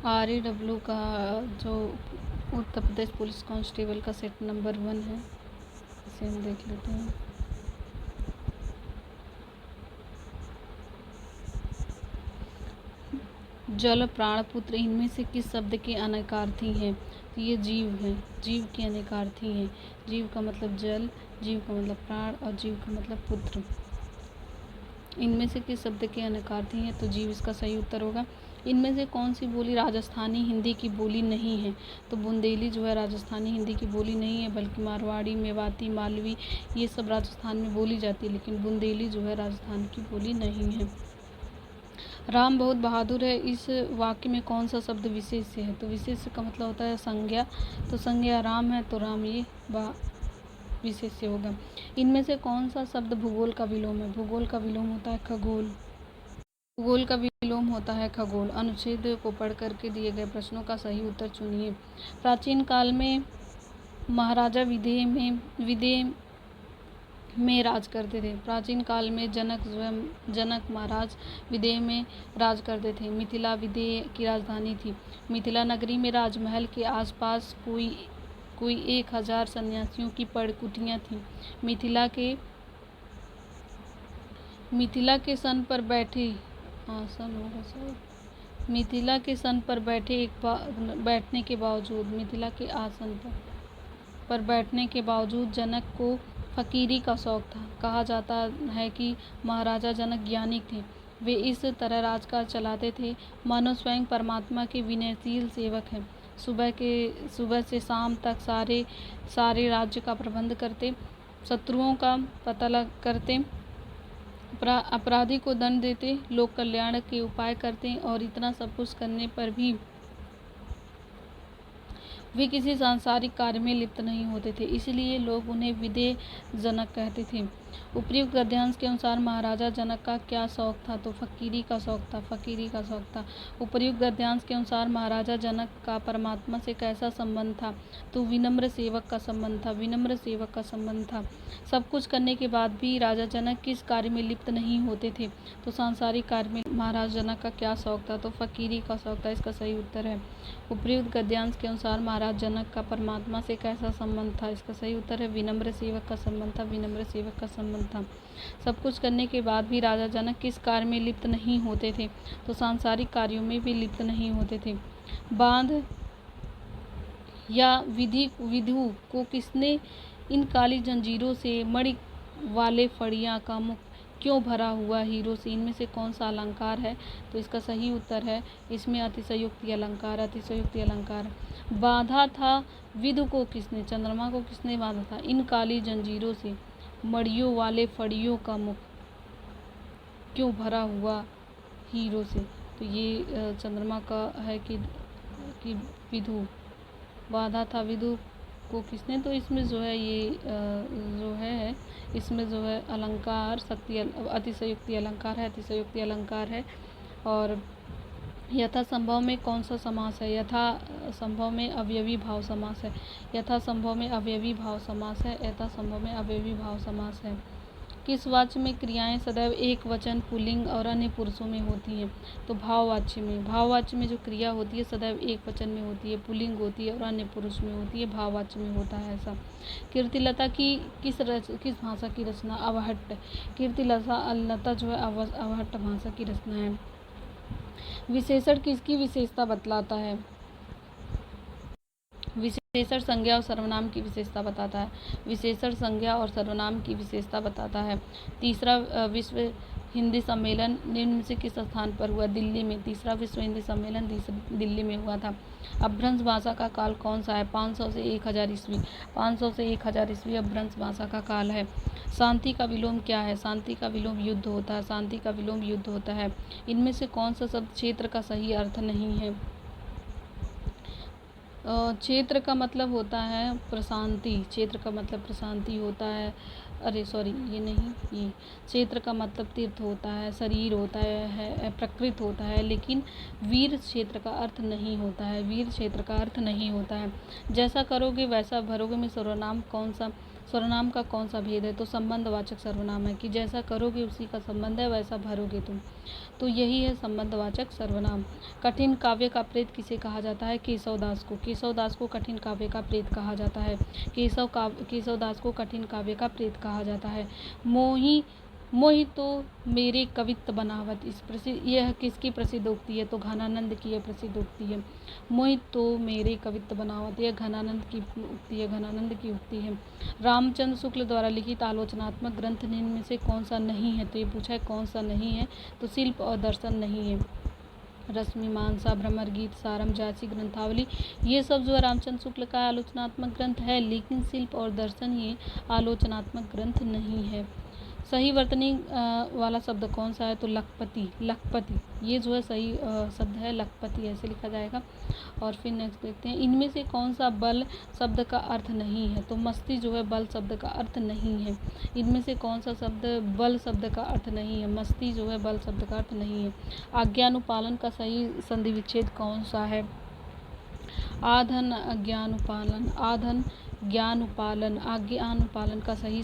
RAW का जो Uttar Pradesh police constable का सेट नंबर 1 है, इसे हम देख लेते हैं। जल, प्राण, पुत्र, इनमें से किस शब्द के अनेकार्थी हैं? तो ये जीव है, जीव के अनेकार्थी हैं। जीव का मतलब जल, जीव का मतलब प्राण और जीव का मतलब पुत्र। इनमें से किस शब्द के अनेकार्थी हैं? तो जीव इसका सही उत्तर होगा। इनमें से कौन सी बोली राजस्थानी हिंदी की बोली नहीं है? तो बुंदेली जो है राजस्थानी हिंदी की बोली नहीं है, बल्कि मारवाड़ी, मेवाती, मालवी ये सब राजस्थान में बोली जाती है, लेकिन बुंदेली जो है राजस्थान की बोली नहीं है। राम बहुत बहादुर है, इस वाक्य में कौन सा शब्द विशेष्य है? तो विशेष्य का मतलब होता है संज्ञा, तो संज्ञा राम है, तो राम ये विशेष्य होगा। इनमें से कौन सा शब्द भूगोल का विलोम है? भूगोल का विलोम होता है खगोल। भूगोल का विलोम होता है खगोल। अनुच्छेद को पढ़ करके दिए गए प्रश्नों का सही उत्तर चुनिए। प्राचीन काल में महाराजा विदेह में राज करते थे। प्राचीन काल में जनक महाराज विदेह में राज करते थे। मिथिला विदेह की राजधानी थी। मिथिला नगरी में राजमहल के आसपास कोई 1000 सन्यासियों की पड़कुटियाँ थीं। मिथिला के सन पर बैठे मिथिला के सन पर बैठने के बावजूद मिथिला के आसन पर बैठने के बावजूद जनक को फकीरी का शौक था। कहा जाता है कि महाराजा जनक ज्ञानी थे। वे इस तरह राजकाज चलाते थे मानो स्वयं परमात्मा के विनयशील सेवक हैं। सुबह से शाम तक सारे राज्य का प्रबंध करते, शत्रुओं का पता करते, अपराधी को दंड देते, लोक कल्याण के उपाय करते, और इतना सब कुछ करने पर भी वे किसी सांसारिक कार्य में लिप्त नहीं होते थे, इसलिए लोग उन्हें विदेह जनक कहते थे। उपर्युक्त गद्यांश के अनुसार महाराजा जनक का क्या शौक था? तो फकीरी का शौक था। उपर्युक्त गद्यांश के अनुसार महाराजा जनक का परमात्मा से कैसा संबंध था? तो विनम्र सेवक का संबंध था। सब कुछ करने के बाद भी राजा जनक किस कार्य में लिप्त नहीं होते थे? तो सांसारिक कार्य में। महाराजा जनक का क्या शौक था? तो फकीरी का शौक था, इसका सही उत्तर है। उपर्युक्त गद्यांश के अनुसार महाराज जनक का परमात्मा से कैसा संबंध था? इसका सही उत्तर है विनम्र सेवक का संबंध था। सब कुछ करने के बाद भी राजा जनक किस कार्य में लिप्त नहीं होते थे? तो सांसारिक कार्यों में भी लिप्त नहीं होते थे। बांध या विधु को किसने इन काली जंजीरों से मणि वाले फड़ियां का मुख क्यों भरा हुआ हीरो से? इनमें से कौन सा अलंकार है? तो इसका सही उत्तर है इसमें अतिशयोक्ति अलंकार। बांधा था विधु को किसने? चंद्रमा को किसने बांधा था? इन काली जंजीरों से मड़ियों वाले फड़ियों का मुख क्यों भरा हुआ हीरो से? तो ये चंद्रमा का है कि विधु बांधा था विधु को किसने? तो इसमें जो है ये जो है इसमें जो है अलंकार अतिशयोक्ति अलंकार है। और यथा संभव में कौन सा समास है? यथा संभव में अवयवी भाव समास है। यथा संभव में अवयवी भाव समास है। किस वाच्य में क्रियाएं सदैव एक वचन पुल्लिंग और अन्य पुरुषों में होती हैं? तो भाववाच्य में जो क्रिया होती है सदैव एक वचन में होती है, पुल्लिंग होती है और अन्य पुरुष में होती है, भाववाच्य में होता है ऐसा। कीर्तिलता की किस भाषा की रचना? अवहट्ट। कीर्तिलता जो है अवहट्ट भाषा की रचना है। विशेषण किसकी विशेषता बतलाता है? विशेषण संज्ञा और सर्वनाम की विशेषता बताता है। तीसरा विश्व हिंदी सम्मेलन निम्न में से किस स्थान पर हुआ? दिल्ली में। तीसरा विश्व हिंदी सम्मेलन दिल्ली में हुआ था। अपभ्रंश भाषा का काल कौन सा है? 500 से 1000 ईस्वी। 500 से 1000 ईस्वी अपभ्रंश भाषा का काल है। शांति का विलोम क्या है? शांति का विलोम युद्ध होता है। इनमें से कौन सा शब्द क्षेत्र का सही अर्थ नहीं है? क्षेत्र का मतलब होता है प्रशांति होता है। क्षेत्र का मतलब तीर्थ होता है, शरीर होता है, प्रकृत होता है, लेकिन वीर क्षेत्र का अर्थ नहीं होता है। जैसा करोगे वैसा भरोगे में सर्वनाम कौन सा सर्वनाम का कौन सा भेद है? तो संबंधवाचक सर्वनाम है कि जैसा करोगे उसी का संबंध है, वैसा भरोगे तुम, तो यही है संबंधवाचक सर्वनाम। कठिन काव्य का प्रेत किसे कहा जाता है? केशवदास को। केशवदास को कठिन काव्य का प्रेत कहा जाता है। केशवदास को कठिन काव्य का प्रेत कहा जाता है। मोहि तो मेरे कवित्त बनावत, यह किसकी प्रसिद्ध उक्ति है? तो घनानंद की यह प्रसिद्ध उक्ति है। मोहि तो मेरे कवित्त बनावत, यह घनानंद की उक्ति है, घनानंद की उक्ति है। रामचंद्र शुक्ल द्वारा लिखित आलोचनात्मक ग्रंथ निम्न में से कौन सा नहीं है? तो ये पूछा है कौन सा नहीं है, तो शिल्प और दर्शन नहीं है। रश्मिमांसा, भ्रमर गीत, सारम, जासी, ग्रंथावली, ये सब जो है रामचंद्र शुक्ल का आलोचनात्मक ग्रंथ है, लेकिन शिल्प और दर्शन ये आलोचनात्मक ग्रंथ नहीं है। सही वर्तनी वाला शब्द कौन सा है? तो लखपति। लखपति ये जो है सही शब्द है, लखपति ऐसे लिखा जाएगा। और फिर नेक्स्ट देखते हैं, इनमें से कौन सा बल शब्द का अर्थ नहीं है? तो मस्ती जो है बल शब्द का अर्थ नहीं है। इनमें से कौन सा शब्द बल शब्द का अर्थ नहीं है? मस्ती जो है बल शब्द का अर्थ नहीं है। आज्ञानुपालन का सही संधि विच्छेद कौन सा है? आधन ज्ञानुपालन, आधन ज्ञानुपालन, आज्ञानुपालन का सही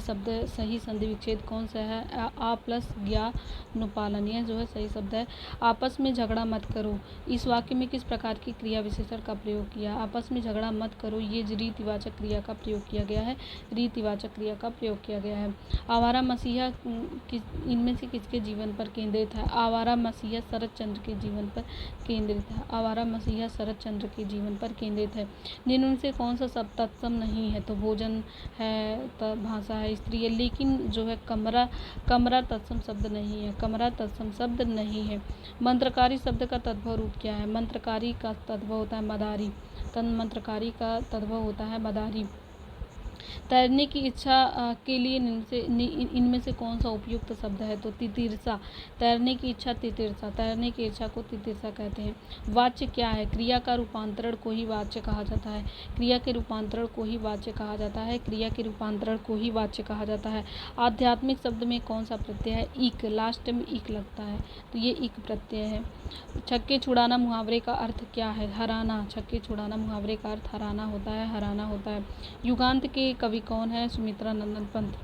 संधि विच्छेद कौन सा है? आ प्लस ज्ञानुपालन, यह जो है सही शब्द है। आपस में झगड़ा मत करो, इस वाक्य में किस प्रकार की क्रिया विशेषण का प्रयोग किया? आपस में झगड़ा मत करो, ये रीतिवाचक क्रिया का प्रयोग किया गया है, रीतिवाचक क्रिया का प्रयोग किया गया है। आवारा मसीहा इनमें से किसके जीवन पर केंद्रित है? आवारा मसीहा शरद चंद्र के जीवन पर केंद्रित है। आवारा मसीहा शरद चंद्र के जीवन पर केंद्रित है। निम्न से कौन सा शब्द तत्सम नहीं है? तो भोजन है, भाषा है, स्त्री है, लेकिन जो है कमरा तत्सम शब्द नहीं है, कमरा तत्सम शब्द नहीं है। मंत्रकारी शब्द का तद्भव रूप क्या है? मंत्रकारी का तद्भव होता है मदारी, मंत्रकारी का तद्भव होता है मदारी। तैरने की इच्छा के लिए इनमें से कौन सा उपयुक्त शब्द है? तो तितिर्सा। तैरने की इच्छा तितिर्सा, तैरने की इच्छा को तितिर्सा कहते हैं। वाच्य क्या है? क्रिया का रूपांतरण को ही वाच्य कहा जाता है, क्रिया के रूपांतरण को ही वाच्य कहा जाता है, क्रिया के रूपांतरण को ही वाच्य कहा जाता है। आध्यात्मिक शब्द में कौन सा प्रत्यय है? इक, लास्ट में इक लगता है, तो ये इक प्रत्यय है। छक्के छुड़ाना मुहावरे का अर्थ क्या है? हराना। छक्के छुड़ाना मुहावरे का अर्थ हराना होता है, हराना होता है। युगांत के कवि कौन है? सुमित्रा नंदन पंत।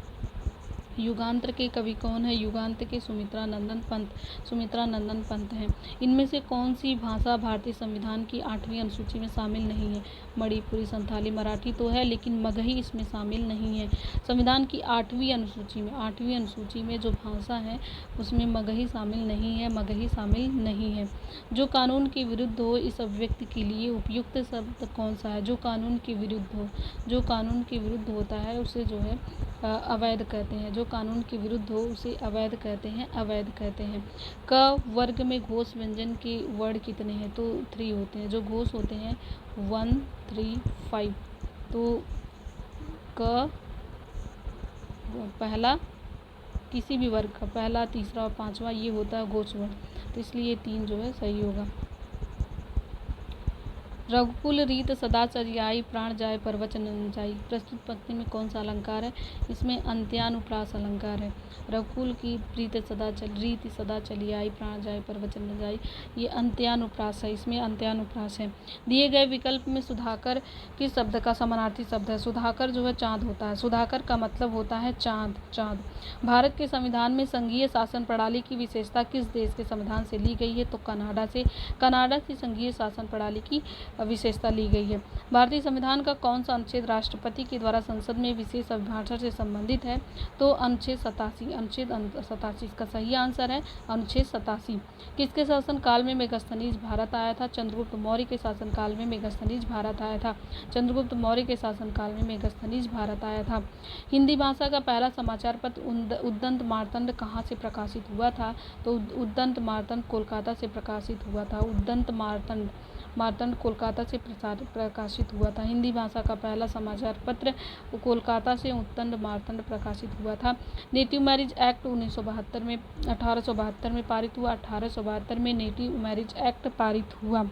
युगांतर के कवि कौन है? युगांत के सुमित्रा नंदन पंत हैं। इनमें से कौन सी भाषा भारतीय संविधान की 8वीं अनुसूची में शामिल नहीं है? मणिपुरी, संथाली, मराठी तो है, लेकिन मगही इसमें शामिल नहीं है। संविधान की 8वीं अनुसूची में जो भाषा है उसमें मगही शामिल नहीं है, मगही शामिल नहीं है। जो कानून के विरुद्ध हो, इस अभिव्यक्ति के लिए उपयुक्त शब्द कौन सा है? जो कानून के विरुद्ध हो, जो कानून के विरुद्ध होता है उसे जो है अवैध कहते हैं। जो कानून के विरुद्ध हो उसे अवैध कहते हैं, अवैध कहते हैं। क वर्ग में घोष व्यंजन के वर्ड कितने हैं? तो 3 होते हैं। जो घोष होते हैं 1, 3, 5। तो क पहला किसी भी वर्ग का पहला, तीसरा और 5वां ये होता है घोष वर्ण, तो इसलिए 3 जो है सही होगा। रघुकुल रीत सदा चलियाई, प्राण जाए पर वचन न जाई। प्रस्तुत पंक्ति में कौन सा अलंकार है? इसमें अंत्यानुप्रास अलंकार है। रघुकुल की रीत सदा चली आई, प्राण जाए पर वचन न जाई, ये अंत्यानुप्रास है, इसमें अंत्यानुप्रास है। दिए गए विकल्प में सुधाकर किस शब्द का समानार्थी शब्द है? सुधाकर जो है चाँद होता है, सुधाकर का मतलब होता है चाँद, चाँद। भारत के संविधान में संघीय शासन प्रणाली की विशेषता किस देश के संविधान से ली गई है? तो कनाडा से, कनाडा से संघीय शासन प्रणाली की विशेषता ली गई है। भारतीय संविधान का कौन सा अनुच्छेद राष्ट्रपति के द्वारा संसद में विशेष अभिभाषण से संबंधित है? तो अनुच्छेद 87, अनुच्छेद 87 इसका सही आंसर है, अनुच्छेद 87। किसके शासनकाल में मेगास्थनीज भारत आया था? चंद्रगुप्त मौर्य के शासनकाल में मेगास्थनीज भारत आया था, चंद्रगुप्त मौर्य के शासनकाल में मेगास्थनीज भारत आया था। हिंदी भाषा का पहला समाचार पत्र उद्दंत मार्तंड कहाँ से प्रकाशित हुआ था? तो उद्दंत मार्तंड कोलकाता से प्रकाशित हुआ था, उद्दंत मार्तंड कोलकाता से प्रकाशित हुआ था। हिंदी भाषा का पहला समाचार पत्र कोलकाता से उद्दंत मार्तंड प्रकाशित हुआ था। नेटिव मैरिज एक्ट 1872 में पारित हुआ, 1872 में नेटिव मैरिज एक्ट पारित हुआ।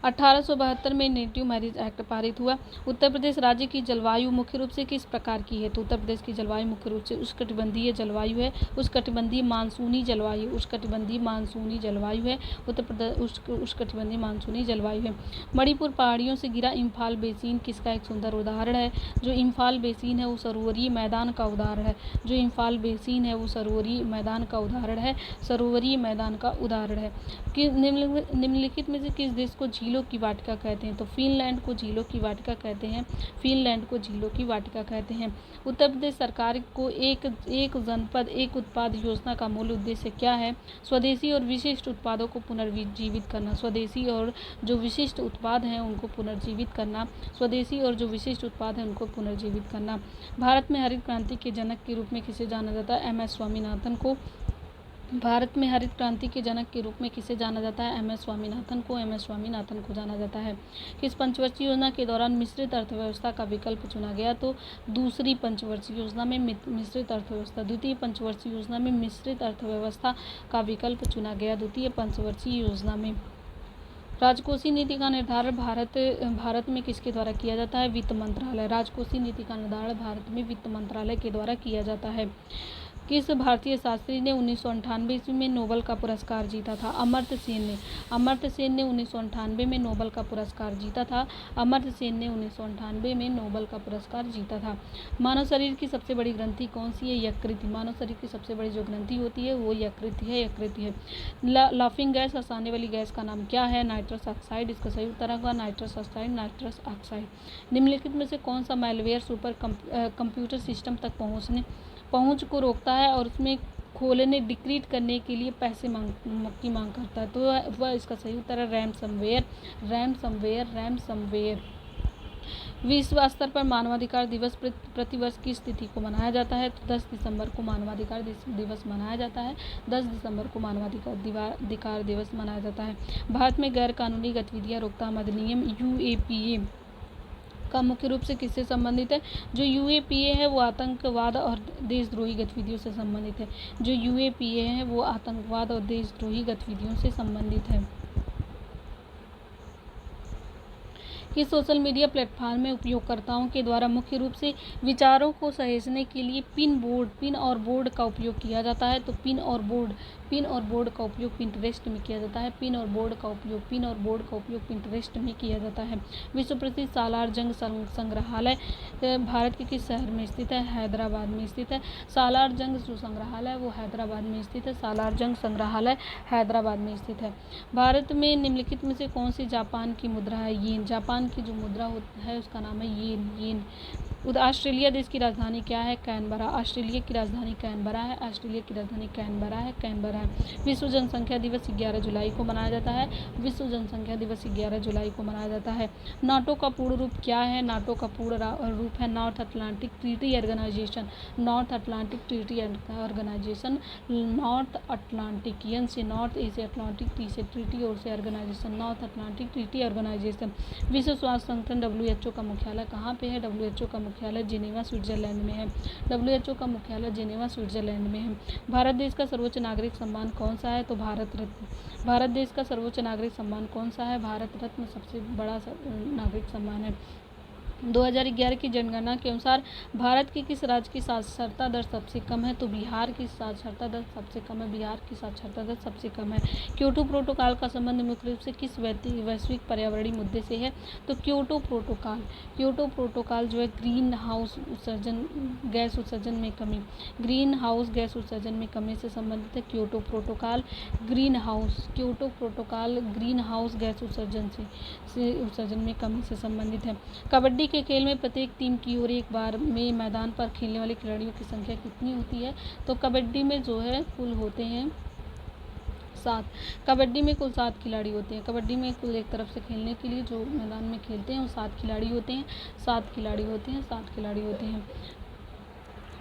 1872 में नेटिव मैरिज एक्ट पारित हुआ। उत्तर प्रदेश राज्य की जलवायु मुख्य रूप से किस प्रकार की है? तो उत्तर प्रदेश की जलवायु मुख्य रूप से उष्णकटिबंधीय जलवायु है, उष्णकटिबंधीय मानसूनी जलवायु, उष्णकटिबंधीय मानसूनी जलवायु है। उत्तर प्रदेश उष्णकटिबंधीय मानसूनी जलवायु है। मणिपुर पहाड़ियों से घिरा इम्फाल बेसिन किसका एक सुंदर उदाहरण है? जो इम्फाल बेसिन है वो सरोवरीय मैदान का उदाहरण है। जो इम्फाल बेसिन है वो सरोवरीय मैदान का उदाहरण है। सरोवरीय मैदान का उदाहरण है। कि निम्नलिखित में से किस देश को झीलों की वाटिका कहते हैं? तो फिनलैंड को झीलों की वाटिका कहते हैं। फिनलैंड को झीलों की वाटिका कहते हैं। उत्तर प्रदेश सरकार को एक जनपद एक उत्पाद योजना का मूल उद्देश्य क्या है? स्वदेशी और विशिष्ट उत्पादों को पुनर्जीवित करना। स्वदेशी और जो विशिष्ट उत्पाद हैं उनको पुनर्जीवित करना। स्वदेशी और जो विशिष्ट उत्पाद हैं उनको पुनर्जीवित करना। भारत में हरित क्रांति के जनक के रूप में किसे जाना जाता है? एम एस स्वामीनाथन को। भारत में हरित क्रांति के जनक के रूप में किसे जाना जाता है? एम एस स्वामीनाथन को। एम एस स्वामीनाथन को जाना जाता है। किस पंचवर्षीय योजना के दौरान मिश्रित अर्थव्यवस्था का विकल्प चुना गया? तो दूसरी पंचवर्षीय योजना में मिश्रित अर्थव्यवस्था। द्वितीय पंचवर्षीय योजना में मिश्रित अर्थव्यवस्था का विकल्प चुना गया। द्वितीय पंचवर्षीय योजना में। राजकोषीय नीति का निर्धारण भारत में किसके द्वारा किया जाता है? वित्त मंत्रालय। राजकोषीय नीति का निर्धारण भारत में वित्त मंत्रालय के द्वारा किया जाता है। किस भारतीय शास्त्री ने 1998 ईस्वी में नोबेल का पुरस्कार जीता था? अमर्त्य सेन ने। अमर्त्य सेन ने 1998 में नोबेल का पुरस्कार जीता था। अमर्त्य सेन ने 1998 में नोबेल का पुरस्कार जीता था। मानव शरीर की सबसे बड़ी ग्रंथि कौन सी है? यकृत। मानव शरीर की सबसे बड़ी जो ग्रंथि होती है वो यकृत है। यकृत है। लाफिंग गैस, हंसाने वाली गैस का नाम क्या है? Nitrous oxide. इसका सही उत्तर होगा नाइट्रस ऑक्साइड। Nitrous oxide. निम्नलिखित में से कौन सा मैलवेयर सुपर कंप्यूटर सिस्टम तक पहुंच को रोकता है और उसमें खोलने डिक्रीट करने के लिए पैसे की मांग करता है? तो वह इसका सही उत्तर है रैनसमवेयर। रैनसमवेयर। विश्व स्तर पर मानवाधिकार दिवस प्रतिवर्ष किस तिथि को मनाया जाता है? तो 10 दिसंबर को मानवाधिकार दिवस मनाया जाता है। 10 दिसंबर को मानवाधिकार दिवस मनाया जाता है। भारत में गैर कानूनी गतिविधियां रोकथाम अधिनियम UAPA का मुख्य रूप से किससे संबंधित है? जो UAPA है वो आतंकवाद और देशद्रोही गतिविधियों से संबंधित है। जो UAPA है वो आतंकवाद और देशद्रोही गतिविधियों से संबंधित है। कि सोशल मीडिया प्लेटफॉर्म में उपयोगकर्ताओं के द्वारा मुख्य रूप से विचारों को सहेजने के लिए पिन और बोर्ड का उपयोग किया जाता है? तो पिन और बोर्ड का उपयोग पिंटरेस्ट में किया जाता है। पिन और बोर्ड का उपयोग पिंटरेस्ट में किया जाता है। विश्व प्रसिद्ध सालार जंग संग्रहालय भारत के किस शहर में स्थित है? हैदराबाद में स्थित है। सालार जंग जो संग्रहालय है वो हैदराबाद में स्थित है। सालार जंग संग्रहालय हैदराबाद में स्थित है। भारत में निम्नलिखित में से कौन सी जापान की मुद्रा है? येन। जापान की जो मुद्रा है उसका नाम है येन। ऑस्ट्रेलिया देश की राजधानी क्या है? कैनबरा। ऑस्ट्रेलिया की राजधानी कैनबरा है। ऑस्ट्रेलिया की राजधानी कैनबरा है। विश्व जनसंख्या दिवस 11 जुलाई को मनाया जाता है। विश्व जनसंख्या दिवस 11 जुलाई को मनाया जाता है। नाटो का पूर्ण रूप क्या है? नाटो का पूर्ण रूप है North Atlantic Treaty Organisation. North Atlantic Treaty Organisation. North Atlantic N से नॉर्थ, ए से अटलांटिक, टी से ट्रीटी और से organisation. North Atlantic Treaty Organisation. विश्व स्वास्थ्य संगठन WHO का मुख्यालय कहाँ पे है? WHO का मुख्यालय जेनेवा स्विट्जरलैंड में है। WHO का मुख्यालय जेनेवा स्विट्जरलैंड में है। भारत देश का सर्वोच्च नागरिक सम्मान कौन सा है? तो भारत रत्न। भारत देश का सर्वोच्च नागरिक सम्मान कौन सा है? भारत रत्न सबसे बड़ा नागरिक सम्मान है। 2011 की जनगणना के अनुसार भारत के किस राज्य की साक्षरता दर सबसे कम है? तो बिहार की साक्षरता दर सबसे कम है। बिहार की साक्षरता दर सबसे कम है। क्योटो प्रोटोकॉल का संबंध मुख्य रूप से किस वैश्विक पर्यावरणीय मुद्दे से है? तो क्योटो प्रोटोकॉल जो है ग्रीन हाउस गैस उत्सर्जन में कमी, ग्रीन हाउस गैस उत्सर्जन में कमी से संबंधित है। Kyoto protocol green house gas उत्सर्जन में कमी से संबंधित है। कबड्डी के खेल में प्रत्येक टीम की ओर एक बार में मैदान पर खेलने वाले खिलाड़ियों की संख्या कितनी होती है? तो कबड्डी में जो है कुल होते हैं 7। कबड्डी में कुल 7 खिलाड़ी होते हैं। कबड्डी में कुल एक तरफ से खेलने के लिए जो मैदान में खेलते हैं वो 7 खिलाड़ी होते हैं। 7 खिलाड़ी होते हैं।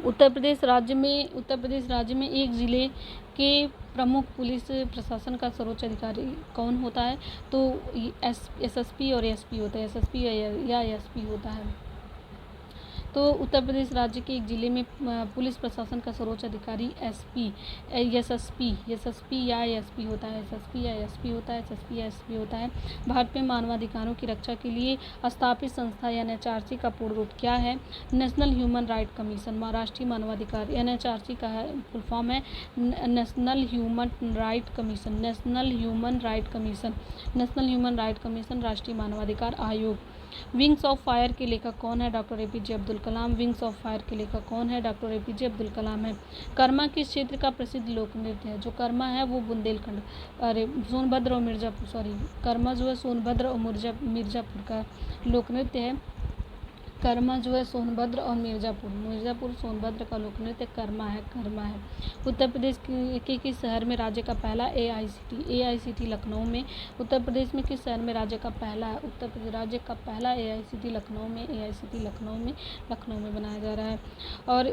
उत्तर प्रदेश राज्य में एक जिले के प्रमुख पुलिस प्रशासन का सर्वोच्च अधिकारी कौन होता है? तो SSP और SP होता है। SSP या SP होता है। तो तो उत्तर प्रदेश राज्य के एक जिले में पुलिस प्रशासन का सर्वोच्च अधिकारी एसपी या एसपी होता है, होता है। भारत में मानवाधिकारों की रक्षा के लिए स्थापित संस्था एनएचआरसी का पूर्ण रूप क्या है? नेशनल ह्यूमन राइट कमीशन, राष्ट्रीय मानवाधिकार। एनएचआरसी का फुल फॉर्म है नेशनल ह्यूमन राइट कमीशन, राष्ट्रीय मानवाधिकार आयोग। विंग्स ऑफ फायर के लेखक कौन है? Doctor APJ Abdul Kalam. Wings of fire के लेखक कौन है? डॉक्टर एपीजे अब्दुल कलाम है। कर्मा किस क्षेत्र का प्रसिद्ध लोक नृत्य है? जो कर्मा है वो बुंदेलखंड, सोनभद्र और मिर्जापुर, कर्मा जो है सोनभद्र और मिर्जापुर का लोक नृत्य है। कर्मा जो है सोनभद्र और मिर्जापुर सोनभद्र का लोक नृत्य कर्मा है। उत्तर प्रदेश के किस शहर में राज्य का पहला एआईसीटी लखनऊ में। उत्तर प्रदेश में किस शहर में राज्य का पहला एआईसीटी लखनऊ में बनाया जा रहा है। और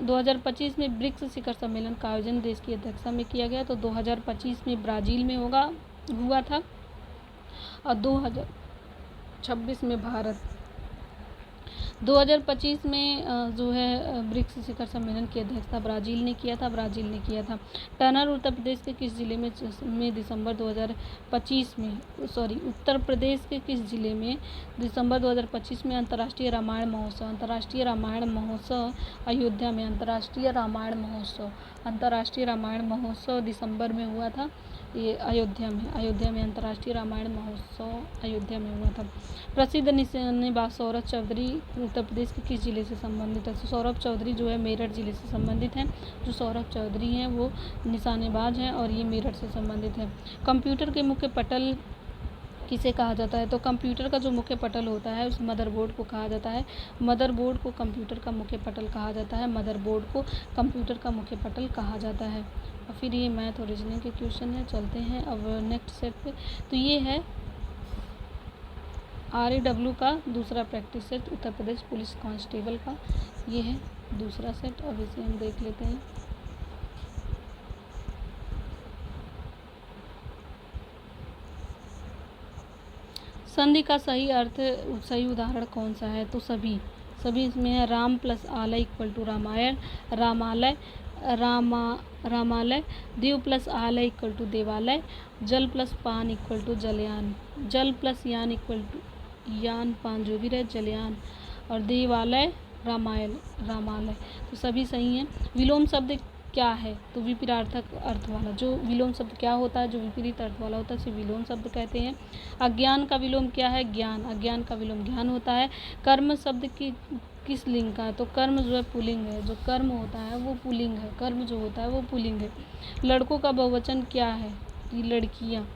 2025 में ब्रिक्स शिखर सम्मेलन का आयोजन देश की अध्यक्षता में किया गया। तो 2025 में ब्राज़ील में हुआ था और 2026 में भारत। 2025 में जो है ब्रिक्स शिखर सम्मेलन की अध्यक्षता ब्राज़ील ने किया था। टर्नर उत्तर प्रदेश के किस जिले में दिसंबर 2025 में उत्तर प्रदेश के किस जिले में दिसंबर 2025 में अंतर्राष्ट्रीय रामायण महोत्सव अयोध्या में अंतर्राष्ट्रीय रामायण महोत्सव दिसंबर में हुआ था। ये अयोध्या में अंतर्राष्ट्रीय रामायण महोत्सव अयोध्या में हुआ था। प्रसिद्ध निशानेबाज सौरभ चौधरी उत्तर प्रदेश के किस जिले से संबंधित है? सौरभ चौधरी जो है मेरठ जिले से संबंधित हैं। जो सौरभ चौधरी हैं वो निशानेबाज हैं और ये मेरठ से संबंधित है। कंप्यूटर के मुख्य पटल किसे कहा जाता है? तो कंप्यूटर का जो मुख्य पटल होता है उस मदरबोर्ड को कहा जाता है। मदरबोर्ड को कंप्यूटर का मुख्य पटल कहा जाता है। और फिर ये मैथ और रीजनिंग के क्वेश्चन है। चलते हैं अब नेक्स्ट सेट पे। तो ये है RAW का दूसरा practice set, Uttar Pradesh police constable का ये है दूसरा सेट। अब इसे हम देख लेते हैं। संधि का सही उदाहरण कौन सा है? तो सभी इसमें है। राम प्लस आलय इक्वल टू रामायण, रामालय। देव प्लस आलय इक्वल टू देवालय, जल प्लस पान इक्वल टू जलयान, जल प्लस यान इक्वल टू यान पान जो भी रहे जलयान, और देवालय रामालय। तो सभी सही हैं। विलोम शब्द क्या है? तो विपरीतार्थक अर्थ वाला। जो विलोम शब्द क्या होता है? जो विपरीत अर्थ वाला होता है उसे विलोम शब्द कहते हैं। अज्ञान का विलोम क्या है? ज्ञान। अज्ञान का विलोम ज्ञान होता है। कर्म शब्द की किस लिंग का है? तो कर्म जो है पुल्लिंग है। जो कर्म होता है वो पुल्लिंग है। कर्म जो होता है वो पुल्लिंग है। लड़कों का बहुवचन क्या है? लड़कियाँ।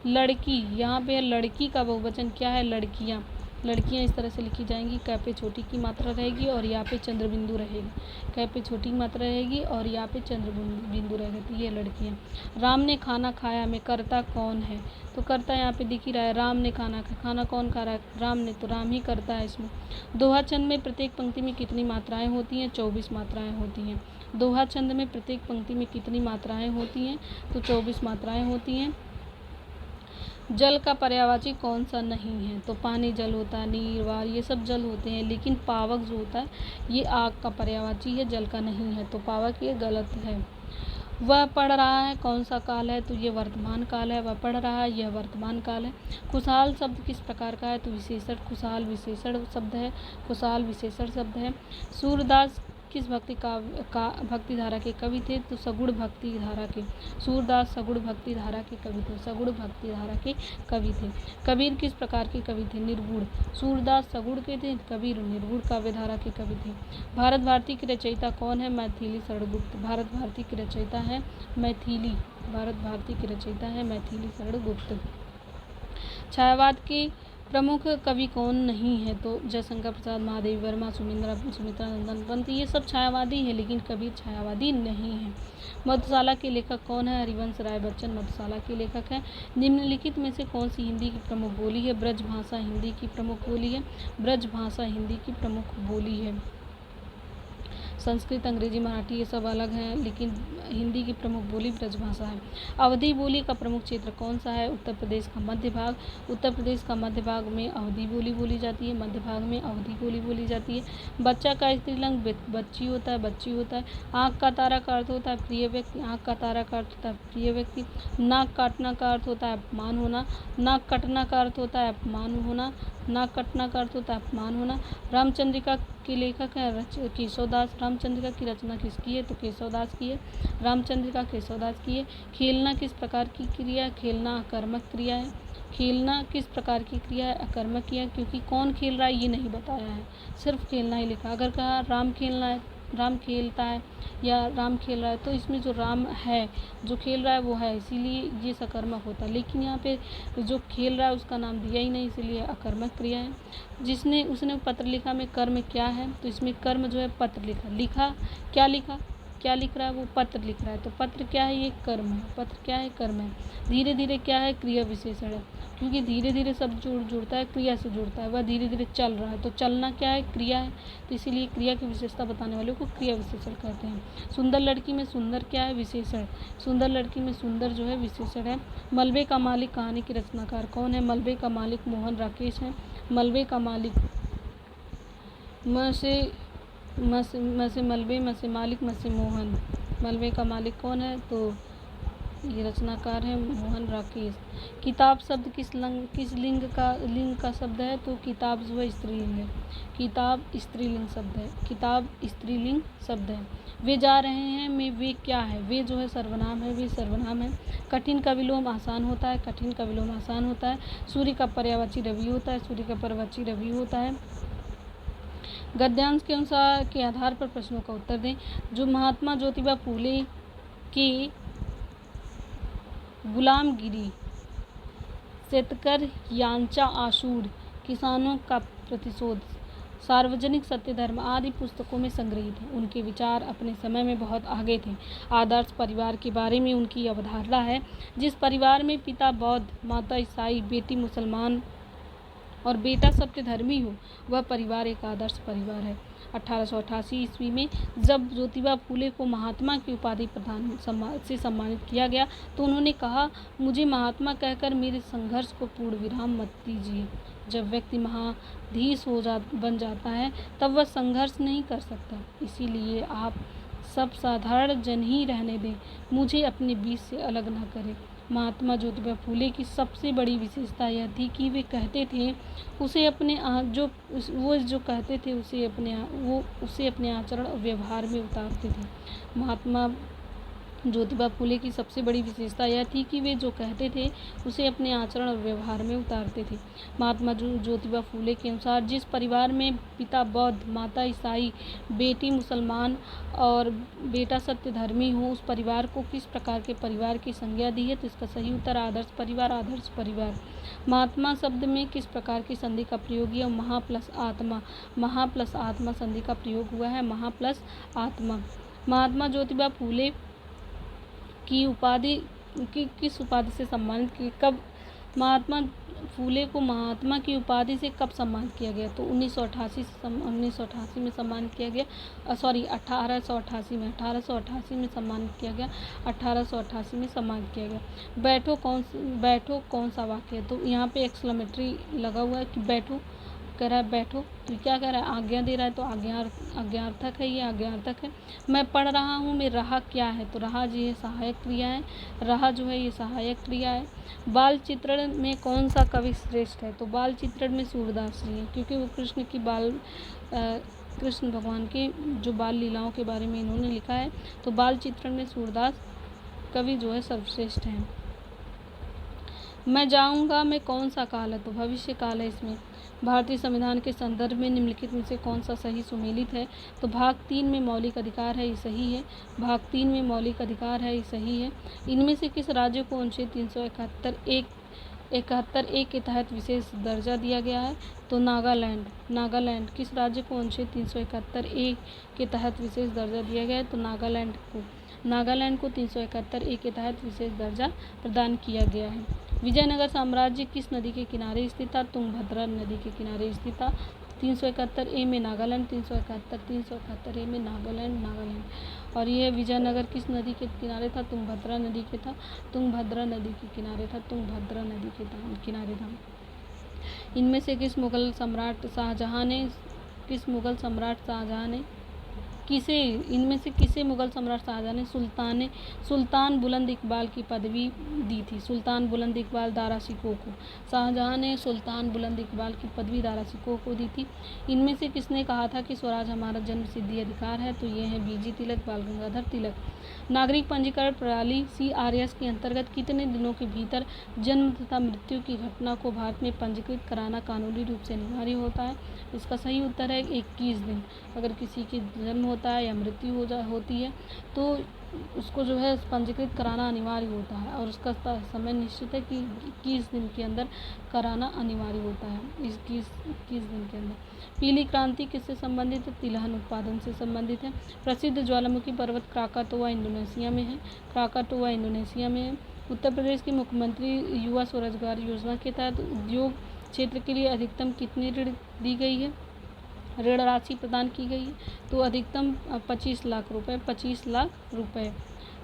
लड़की, यहाँ पे लड़की का बहुवचन क्या है? लड़कियाँ। लड़कियाँ इस तरह से लिखी जाएंगी। क पे छोटी की मात्रा रहेगी और यहाँ पे चंद्र बिंदु रहेगी। क पे छोटी मात्रा रहेगी और यहाँ पे चंद्र बिंदु रहेगा। तो ये लड़कियाँ। राम ने खाना खाया में कर्ता कौन है? तो कर्ता यहाँ पे दिख ही रहा है। राम ने खाना खाया। खाना कौन खा रहा है? राम ने। तो राम ही करता है इसमें। दोहा छंद में प्रत्येक पंक्ति में कितनी मात्राएं होती हैं? 24 मात्राएं होती हैं। दोहा छंद में प्रत्येक पंक्ति में कितनी मात्राएं होती हैं? तो 24 मात्राएं होती हैं। जल का पर्यायवाची कौन सा नहीं है? तो पानी जल होता है, नीर, वार ये सब जल होते हैं, लेकिन पावक जो होता है ये आग का पर्यायवाची है, जल का नहीं है। तो पावक ये गलत है। वह पढ़ रहा है कौन सा काल है? तो ये वर्तमान काल है। वह पढ़ रहा है यह वर्तमान काल है। खुशहाल शब्द किस प्रकार का है? तो विशेषण। खुशहाल विशेषण शब्द है। सूरदास किस भक्ति धारा के कवि थे? तो सगुण भक्ति धारा के। सूरदास सगुण भक्ति धारा के कवि थे। कबीर किस प्रकार के कवि थे? निर्गुण। सूरदास सगुण के थे, कबीर निर्गुण काव्य धारा के कवि थे। भारत भारती की रचयिता कौन है? मैथिली शरण गुप्त। भारत भारती की रचयिता है मैथिली शरण गुप्त। छायावाद की प्रमुख कवि कौन नहीं है? तो जयशंकर प्रसाद, महादेवी वर्मा, सुमित्रा नंदन पंत ये सब छायावादी है, लेकिन कबीर छायावादी नहीं है। मधुशाला के लेखक कौन है? हरिवंश राय बच्चन मधुशाला के लेखक हैं। निम्नलिखित में से कौन सी हिंदी की प्रमुख बोली है? ब्रज भाषा हिंदी की प्रमुख बोली है। संस्कृत, अंग्रेजी, मराठी ये सब अलग हैं, लेकिन हिंदी की प्रमुख बोली ब्रजभाषा है। अवधी बोली का प्रमुख क्षेत्र कौन सा है? उत्तर प्रदेश का मध्य भाग। उत्तर प्रदेश का मध्य भाग में अवधी बोली बोली जाती है, मध्य भाग में अवधी बोली बोली जाती है। बच्चा का स्त्रीलिंग बच्ची होता है, बच्ची होता है। आँख का तारा का अर्थ होता है प्रिय व्यक्ति, आँख का तारा का अर्थ होता है प्रिय व्यक्ति। नाक काटना का अर्थ होता है अपमान होना, नाक कटना का अर्थ होता है अपमान होना, नाक कटना का अर्थ होता है अपमान होना। रामचंद्रिका के लेखक हैं केशवदास। रामचंद्रिका की रचना किसकी है? तो केशवदास की है। रामचंद्रिका केशवदास की है। खेलना किस प्रकार की क्रिया है? खेलना अकर्मक क्रिया है। खेलना किस प्रकार की क्रिया है? अकर्मक क्रिया, क्योंकि कौन खेल रहा है ये नहीं बताया है, सिर्फ खेलना ही लिखा। अगर कहा राम खेलना है, राम खेलता है या राम खेल रहा है, तो इसमें जो राम है, जो खेल रहा है वो है, इसीलिए ये सकर्मक होता है। लेकिन यहाँ पे जो खेल रहा है उसका नाम दिया ही नहीं, इसीलिए अकर्मक क्रिया है। उसने पत्र लिखा में कर्म क्या है? तो इसमें कर्म जो है पत्र लिखा। क्या लिख रहा है? वो पत्र लिख रहा है। तो पत्र क्या है? ये कर्म है। पत्र क्या है? कर्म है। धीरे धीरे क्या है? क्रिया विशेषण है, क्योंकि धीरे धीरे सब जुड़ता है, क्रिया से जुड़ता है। वह धीरे धीरे चल रहा है, तो चलना क्या है? क्रिया है, तो इसीलिए क्रिया की विशेषता बताने वाले को क्रिया विशेषण कहते हैं। सुंदर लड़की में सुंदर क्या है? विशेषण। सुंदर लड़की में सुंदर जो है विशेषण है। मलबे का मालिक कहानी के रचनाकार कौन है? मलबे का मालिक मोहन राकेश है। मलबे का मालिक मसे मलबे, मसे मालिक, मसे मोहन। मलबे का मालिक कौन है? तो ये रचनाकार है मोहन राकेश। किताब शब्द किस लिंग का शब्द है? तो किताब जो है स्त्रीलिंग है। किताब स्त्रीलिंग शब्द है। किताब स्त्रीलिंग शब्द है। वे जा रहे हैं में वे क्या है? वे जो है सर्वनाम है, वे सर्वनाम है। कठिन का विलोम आसान होता है, कठिन का विलोम आसान होता है। सूर्य का पर्यायवाची रवि होता है, सूर्य का पर्यायवाची रवि होता है। गद्यांश के अनुसार के आधार पर प्रश्नों का उत्तर दें। जो महात्मा ज्योतिबा फूले की गुलामगिरी, शेतकर यांचा आशूर, किसानों का प्रतिशोध, सार्वजनिक सत्य धर्म आदि पुस्तकों में संग्रहित है। उनके विचार अपने समय में बहुत आगे थे। आदर्श परिवार के बारे में उनकी अवधारणा है, जिस परिवार में पिता बौद्ध, माता ईसाई, बेटी मुसलमान और बेटा सत्यधर्मी हो, वह परिवार एक आदर्श परिवार है। 1888 ईस्वी में जब ज्योतिबा फूले को महात्मा की उपाधि से सम्मानित किया गया, तो उन्होंने कहा, मुझे महात्मा कहकर मेरे संघर्ष को पूर्ण विराम मत दीजिए। जब व्यक्ति महाधीश बन जाता है, तब वह संघर्ष नहीं कर सकता। इसीलिए आप सब साधारण जन ही रहने दें, मुझे अपने बीच से अलग न करें। महात्मा ज्योतिबा फूले की सबसे बड़ी विशेषता यह थी कि वे कहते थे उसे अपने आचरण और व्यवहार में उतारते थे। महात्मा ज्योतिबा फूले की सबसे बड़ी विशेषता यह थी कि वे जो कहते थे उसे अपने आचरण और व्यवहार में उतारते थे। महात्मा ज्योतिबा फूले के अनुसार जिस परिवार में पिता बौद्ध, माता ईसाई, बेटी मुसलमान और बेटा सत्यधर्मी हो, उस परिवार को किस प्रकार के परिवार की संज्ञा दी है? तो इसका सही उत्तर आदर्श परिवार। आदर्श परिवार। महात्मा शब्द में किस प्रकार की संधि का प्रयोग है? महा प्लस आत्मा संधि का प्रयोग हुआ है। महा प्लस आत्मा। महात्मा ज्योतिबा फूले की उपाधि किस उपाधि से सम्मानित की? कब महात्मा फूले को महात्मा की उपाधि से कब सम्मानित किया गया? तो 1988 में सम्मानित किया गया। 1888 में सम्मानित किया गया। 1888 में सम्मानित किया गया। बैठो कौन सा वाक्य है? तो यहाँ पे एक्सक्लेमेटरी लगा हुआ है कि बैठो कह रहा है, बैठो। तो क्या कह रहा है? आज्ञा दे रहा है, तो आज्ञार्थक है, ये आज्ञार्थक है। मैं पढ़ रहा हूँ में रहा क्या है? तो रहा जी है सहायक क्रिया है। रहा जो है ये सहायक क्रिया है। बाल चित्रण में कौन सा कवि श्रेष्ठ है? तो बाल चित्रण में सूरदास जी है, क्योंकि वो कृष्ण भगवान की जो बाल लीलाओं के बारे में इन्होंने लिखा है। तो बाल चित्रण में सूरदास कवि जो है सर्वश्रेष्ठ हैं। मैं जाऊंगा में कौन सा काल है? तो भविष्य काल है इसमें। भारतीय संविधान के संदर्भ में निम्नलिखित में से कौन सा सही सुमेलित है? तो भाग 3 में मौलिक अधिकार है, ये सही है। भाग 3 में मौलिक अधिकार है, ये सही है। इनमें से किस राज्य को अनुच्छेद 371 के तहत विशेष दर्जा दिया गया है? तो नागालैंड। किस राज्य को अनुच्छेद 371 के तहत विशेष दर्जा दिया गया है? तो नागालैंड को 371 के तहत विशेष दर्जा प्रदान किया गया है। विजयनगर साम्राज्य किस नदी के किनारे स्थित था? तुंगभद्रा नदी के किनारे स्थित था। 371 ए में नागालैंड, 371 ए में नागालैंड। और ये विजयनगर किस नदी के किनारे था? तुंगभद्रा नदी के किनारे था। इनमें से किस मुगल सम्राट शाहजहां ने सुल्तान बुलंद इकबाल की पदवी दी थी? सुल्तान बुलंद इकबाल दारा शिकोह को। शाहजहां ने सुल्तान बुलंद इकबाल की पदवी दारा शिकोह को दी थी। इनमें से किसने कहा था कि स्वराज हमारा जन्म सिद्धि अधिकार है? तो ये है बीजी तिलक, बाल गंगाधर तिलक। नागरिक पंजीकरण प्रणाली CRS के अंतर्गत कितने दिनों के भीतर जन्म तथा मृत्यु की घटना को भारत में पंजीकृत कराना कानूनी रूप से अनिवार्य होता है? इसका सही उत्तर है 21 दिन। अगर किसी की जन्म होता है या मृत्यु होती है तो उसको जो है पंजीकृत कराना अनिवार्य होता है, और उसका समय निश्चित है कि 21 दिन के अंदर कराना अनिवार्य होता है। 21 दिन के अंदर। पीली क्रांति किससे संबंधित है? तिलहन उत्पादन से संबंधित है। प्रसिद्ध ज्वालामुखी पर्वत क्राकातोआ इंडोनेशिया में है। उत्तर प्रदेश के मुख्यमंत्री युवा स्वरोजगार योजना के तहत उद्योग क्षेत्र के लिए अधिकतम कितनी ऋण दी गई है? ऋण राशि प्रदान की गई है तो अधिकतम 25 लाख रुपए।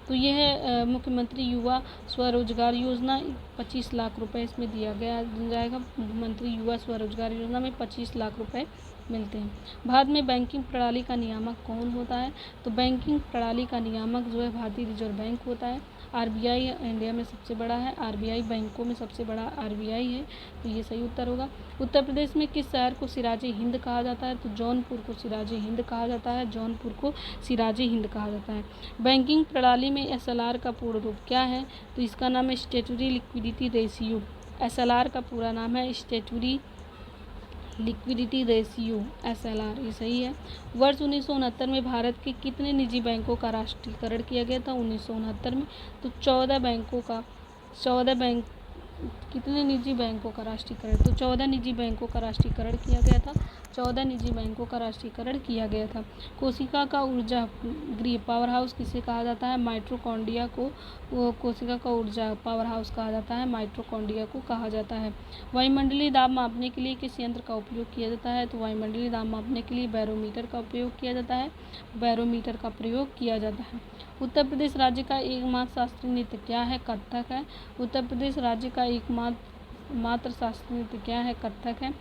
तो यह है मुख्यमंत्री युवा स्वरोजगार योजना। 25 लाख रुपए इसमें दिया जाएगा। मुख्यमंत्री युवा स्वरोजगार योजना में 25 लाख रुपए मिलते हैं। भारत में बैंकिंग प्रणाली का नियामक कौन होता है? तो बैंकिंग प्रणाली का नियामक जो है भारतीय रिजर्व बैंक होता है। RBI इंडिया में सबसे बड़ा है। RBI बैंकों में सबसे बड़ा RBI है, तो ये सही उत्तर होगा। उत्तर प्रदेश में किस शहर को सिराज हिंद कहा जाता है? तो जौनपुर को सिराज हिंद कहा जाता है। बैंकिंग प्रणाली में SLR का पूर्ण रूप क्या है? तो इसका नाम है स्टैट्यूटरी लिक्विडिटी रेशियो। SLR का पूरा नाम है स्टैट्यूटरी लिक्विडिटी रेशियो, SLR, ये सही है। वर्ष 1969 में भारत के कितने निजी बैंकों का राष्ट्रीयकरण किया गया था? 1969 में तो 14 कितने निजी बैंकों का राष्ट्रीयकरण? तो 14 निजी बैंकों का राष्ट्रीयकरण किया गया था। कोशिका का ऊर्जा गृह पावर हाउस किसे कहा जाता है? माइटोकॉन्ड्रिया को कोशिका का ऊर्जा पावर हाउस कहा जाता है, माइटोकॉन्ड्रिया को कहा जाता है। वायुमंडलीय दाब मापने के लिए किस यंत्र का उपयोग किया जाता है? तो वायुमंडलीय दाब मापने के लिए बैरोमीटर का प्रयोग किया जाता है। उत्तर प्रदेश राज्य का एकमात्र शास्त्रीय नृत्य क्या है? कथक है। उत्तर प्रदेश राज्य का एकमात्र शास्त्रीय नृत्य क्या है? कथक है।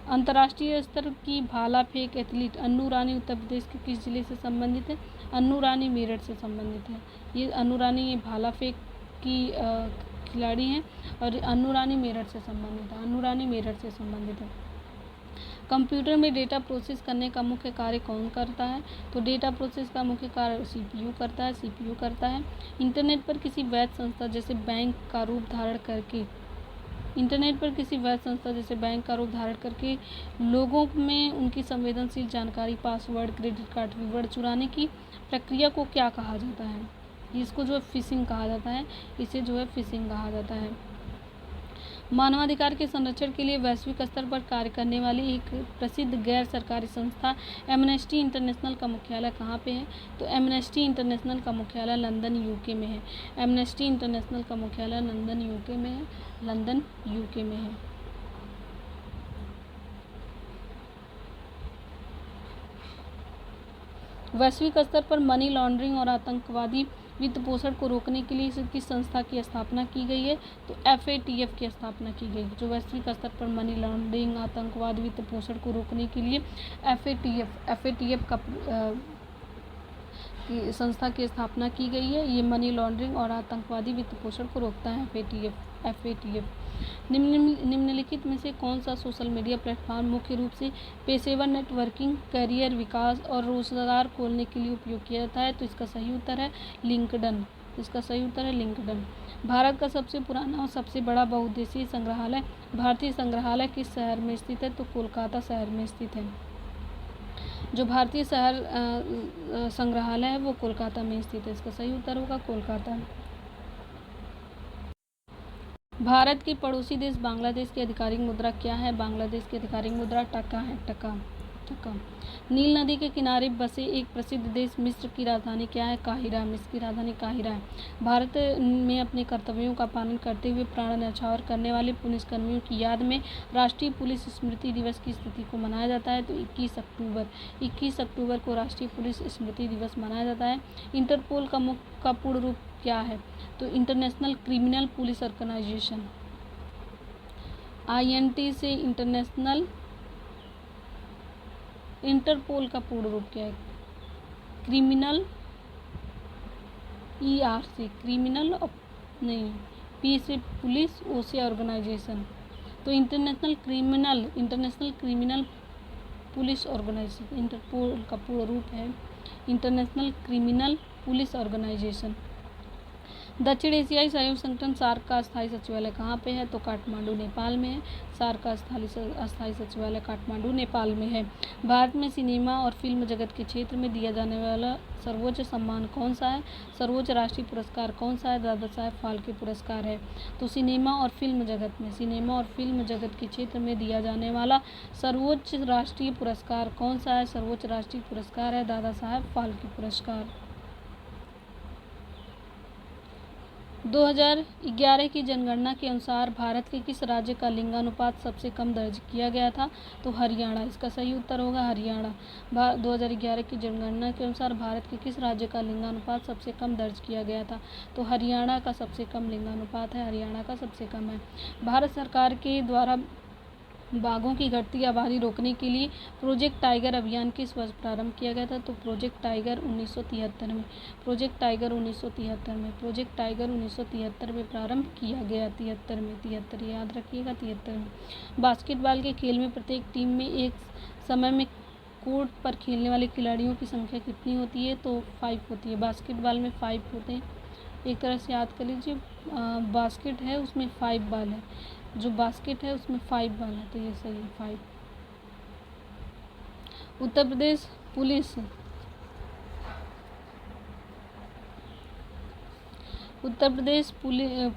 अंतर्राष्ट्रीय स्तर की भाला फेंक एथलीट अन्नू रानी उत्तर प्रदेश के किस जिले से संबंधित है? अन्नू रानी मेरठ से संबंधित है। ये अन्नू रानी ये भाला फेंक की खिलाड़ी हैं और अन्नू रानी मेरठ से संबंधित है। कंप्यूटर में डेटा प्रोसेस करने का मुख्य कार्य कौन करता है? तो डेटा प्रोसेस का मुख्य कार्य CPU करता है। इंटरनेट पर किसी वैध संस्था जैसे बैंक का रूप धारण करके लोगों में उनकी संवेदनशील जानकारी, पासवर्ड, क्रेडिट कार्ड विवरण चुराने की प्रक्रिया को क्या कहा जाता है? इसको जो है फिशिंग कहा जाता है। मानवाधिकार के संरक्षण के लिए वैश्विक स्तर पर कार्य करने वाली एक प्रसिद्ध गैर सरकारी संस्था एमनेस्टी इंटरनेशनल का मुख्यालय कहाँ पे है? तो एमनेस्टी इंटरनेशनल का मुख्यालय लंदन UK में है। लंदन UK में है। वैश्विक स्तर पर मनी लॉन्ड्रिंग और आतंकवादी वित्त पोषण को रोकने के लिए किस संस्था की स्थापना की गई है? तो FATF की स्थापना की गई। जो वैश्विक स्तर पर मनी लॉन्ड्रिंग, आतंकवाद वित्त पोषण को रोकने के लिए FATF की संस्था की स्थापना की गई है। ये मनी लॉन्ड्रिंग और आतंकवादी वित्त पोषण को रोकता है FATF। निम्नलिखित में से कौन सा सोशल मीडिया प्लेटफॉर्म मुख्य रूप से पेशेवर नेटवर्किंग, करियर विकास और रोजगार खोलने के लिए उपयोग किया जाता है? तो इसका सही उत्तर है लिंक्डइन। भारत का सबसे पुराना और सबसे बड़ा बहुउद्देशीय संग्रहालय भारतीय संग्रहालय किस शहर में स्थित है? तो कोलकाता शहर में स्थित है। जो भारतीय संग्रहालय है वो कोलकाता में स्थित है। इसका सही उत्तर होगा कोलकाता। भारत के पड़ोसी देश बांग्लादेश की आधिकारिक मुद्रा क्या है? बांग्लादेश की आधिकारिक मुद्रा टका है। तक। नील नदी के किनारे बसे एक प्रसिद्ध देश मिस्र की राजधानी क्या है? काहिरा। मिस्र की राजधानी काहिरा है। भारत में अपने कर्तव्यों का पालन करते हुए प्राण न्यौछावर करने वाले पुलिसकर्मियों की याद में राष्ट्रीय पुलिस स्मृति दिवस की तिथि को मनाया जाता है। तो 21 अक्टूबर को राष्ट्रीय पुलिस स्मृति दिवस मनाया जाता है। इंटरपोल का पूर्ण रूप क्या है? तो International Criminal Police Organisation. INT से इंटरपोल का पूर्ण रूप क्या है? क्रिमिनल, ER से क्रिमिनल, नहीं, P से पुलिस, O से ऑर्गेनाइजेशन। तो International Criminal Police Organisation, Interpol का पूर्ण रूप है इंटरनेशनल क्रिमिनल पुलिस ऑर्गेनाइजेशन। दक्षिण एशियाई सहयोग संगठन सार्क का स्थायी सचिवालय कहाँ पे है? तो काठमांडू, नेपाल में है। सार्क का स्थायी सचिवालय काठमांडू, नेपाल में है। भारत में सिनेमा और फिल्म जगत के क्षेत्र में दिया जाने वाला सर्वोच्च सम्मान कौन सा है? सर्वोच्च राष्ट्रीय पुरस्कार कौन सा है? दादा साहेब फाल्के पुरस्कार है। तो सिनेमा और फिल्म जगत के क्षेत्र में दिया जाने वाला सर्वोच्च राष्ट्रीय पुरस्कार कौन सा है? सर्वोच्च राष्ट्रीय पुरस्कार है दादा साहेब फाल्के पुरस्कार। 2011 की जनगणना के अनुसार भारत के किस राज्य का लिंगानुपात सबसे कम दर्ज किया गया था? तो हरियाणा। इसका सही उत्तर होगा हरियाणा। 2011 की जनगणना के अनुसार भारत के किस राज्य का लिंगानुपात सबसे कम दर्ज किया गया था? तो हरियाणा का सबसे कम लिंगानुपात है, हरियाणा का सबसे कम है। भारत सरकार के द्वारा बाघों की घटती आबादी रोकने के लिए प्रोजेक्ट टाइगर अभियान किस वर्ष प्रारंभ किया गया था? तो प्रोजेक्ट टाइगर 1973 में प्रारंभ किया गया। 73 याद रखिएगा, 73 में। बास्केटबॉल के खेल में प्रत्येक टीम में एक समय में कोर्ट पर खेलने वाले खिलाड़ियों की संख्या कितनी होती है? तो 5 होती है। बास्केटबॉल में 5 होते हैं। एक तरह से याद कर लीजिए, बास्केट है उसमें 5 बॉल है, जो बास्केट है उसमें 5 बॉल है, तो ये सही है 5। उत्तर प्रदेश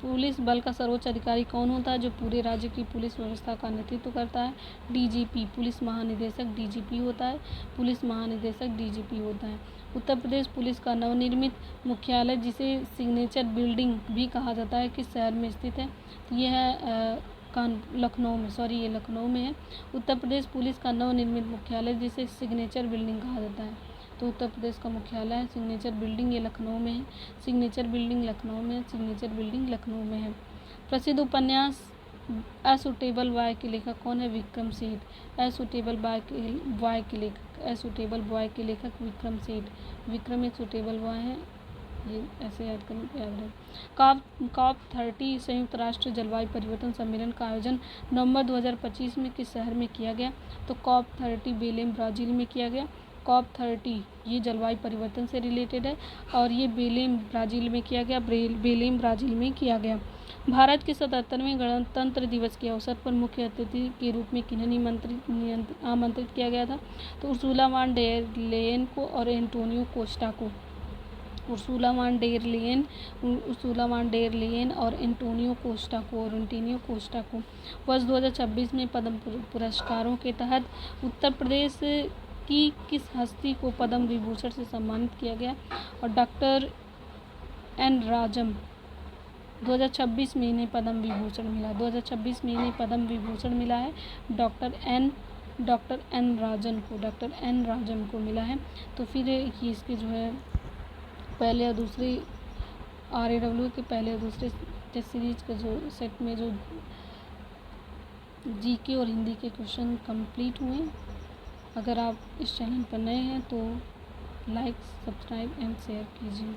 पुलिस बल का सर्वोच्च अधिकारी कौन होता है? जो पूरे राज्य की पुलिस व्यवस्था का नेतृत्व करता है। DGP, पुलिस महानिदेशक DGP होता है। उत्तर प्रदेश पुलिस का नवनिर्मित मुख्यालय, जिसे सिग्नेचर बिल्डिंग भी कहा जाता है, किस शहर में स्थित है? तो यह है लखनऊ में है। उत्तर प्रदेश पुलिस का नवनिर्मित मुख्यालय, जिसे सिग्नेचर बिल्डिंग कहा जाता है, तो उत्तर प्रदेश का मुख्यालय है सिग्नेचर बिल्डिंग, ये लखनऊ में है। सिग्नेचर बिल्डिंग लखनऊ में है। प्रसिद्ध उपन्यास अ सूटेबल बॉय के लेखक कौन है? Vikram Seth. A suitable boy के लेखक विक्रम सेठ। विक्रम एक सूटेबल बॉय है, ये ऐसे याद करने को याद रहे। COP30 संयुक्त राष्ट्र जलवायु परिवर्तन सम्मेलन का आयोजन नवंबर 2025 में किस शहर में किया गया? तो COP30 बेलेम, ब्राज़ील में किया गया। COP30 ये जलवायु परिवर्तन से रिलेटेड है और ये बेलेम, ब्राज़ील में किया गया। भारत के 77वें गणतंत्र दिवस के अवसर पर मुख्य अतिथि के रूप में किन्हें आमंत्रित किया गया था? तो उर्सुला वान डेर लेयन को और एंटोनियो कोस्टा को। उर्सुला वान डेर लेयन और एंटोनियो कोस्टा को। वर्ष 2026 में पद्म पुरस्कारों के तहत उत्तर प्रदेश की किस हस्ती को पद्म विभूषण से सम्मानित किया गया? और डॉक्टर एन राजम, 2026 में इन्हें पद्म विभूषण मिला है। डॉक्टर एन राजन को मिला है। तो फिर ये इसके जो है पहले और दूसरे RAW के पहले और दूसरे टेस्ट सीरीज के जो सेट में जो GK और हिंदी के क्वेश्चन कंप्लीट हुए। अगर आप इस चैनल पर नए हैं तो लाइक, सब्सक्राइब एंड शेयर कीजिए।